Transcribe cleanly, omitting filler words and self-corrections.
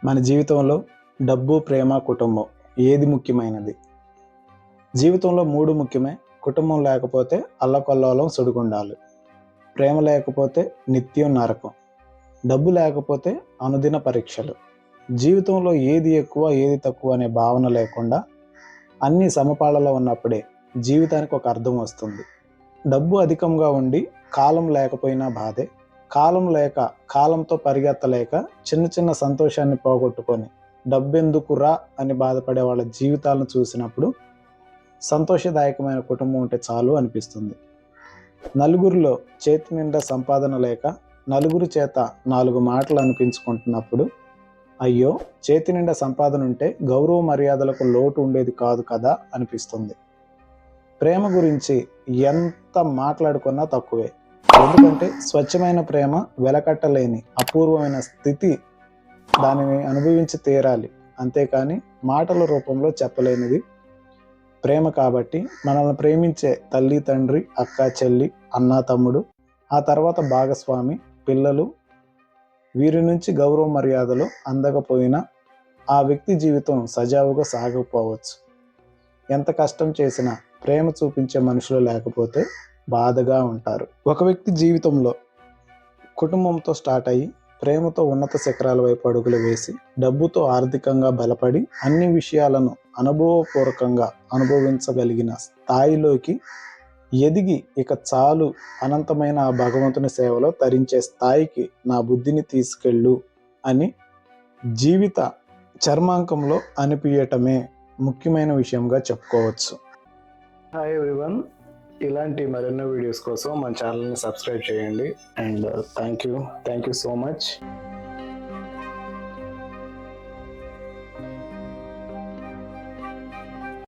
మన జీవితంలో డబ్బు, ప్రేమ, కుటుంబం ఏది ముఖ్యమైనది? జీవితంలో 3 ముఖ్యమే. కుటుంబం లేకపోతే అల్లకల్లోలం సుడిగుండాలు, ప్రేమ లేకపోతే నిత్యం నరకం, డబ్బు లేకపోతే అనుదిన పరీక్షలు. జీవితంలో ఏది ఎక్కువ ఏది తక్కువ అనే భావన లేకుండా అన్ని సమపాళలో ఉన్నప్పుడే జీవితానికి ఒక అర్థం వస్తుంది. డబ్బు అధికంగా ఉండి కాలం లేకపోయినా బాధే, కాలం లేక కాలంతో పరిగెత్తలేక చిన్న చిన్న సంతోషాన్ని పోగొట్టుకొని డబ్బెందుకురా అని బాధపడే వాళ్ళ జీవితాలను చూసినప్పుడు సంతోషదాయకమైన కుటుంబం ఉంటే చాలు అనిపిస్తుంది. నలుగురిలో చేతి నిండా సంపాదన లేక నలుగురి చేత 4 మాటలు అనిపించుకుంటున్నప్పుడు అయ్యో, చేతి నిండా సంపాదన ఉంటే గౌరవ మర్యాదలకు లోటు ఉండేది కాదు కదా అనిపిస్తుంది. ప్రేమ గురించి ఎంత మాట్లాడుకున్నా తక్కువే. ఎందుకంటే స్వచ్ఛమైన ప్రేమ వెలకట్టలేని అపూర్వమైన స్థితి. దానిని అనుభవించి తీరాలి, అంతేకాని మాటల రూపంలో చెప్పలేనిది ప్రేమ. కాబట్టి మనల్ని ప్రేమించే తల్లి, తండ్రి, అక్క, చెల్లి, అన్న, తమ్ముడు, ఆ తర్వాత భాగస్వామి, పిల్లలు, వీరి నుంచి గౌరవ మర్యాదలు అందకపోయినా ఆ వ్యక్తి జీవితం సజావుగా సాగకపోవచ్చు. ఎంత కష్టం చేసినా ప్రేమ చూపించే మనుషులు లేకపోతే బాధగా ఉంటారు. ఒక వ్యక్తి జీవితంలో కుటుంబంతో స్టార్ట్ అయ్యి ప్రేమతో ఉన్నత శిఖరాల వైపు అడుగులు వేసి డబ్బుతో ఆర్థికంగా బలపడి అన్ని విషయాలను అనుభవపూర్వకంగా అనుభవించగలిగిన స్థాయిలోకి ఎదిగి ఇక చాలు, అనంతమైన ఆ భగవంతుని సేవలో తరించే స్థాయికి నా బుద్ధిని తీసుకెళ్ళు అని జీవిత చర్మాంకంలో అనిపించటమే ముఖ్యమైన విషయంగా చెప్పుకోవచ్చు. హాయ్ ఎవ్రీవన్, ఇలాంటి మరెన్నో వీడియోస్ కోసం మన ఛానల్ని సబ్స్క్రైబ్ చేయండి. And thank you so much.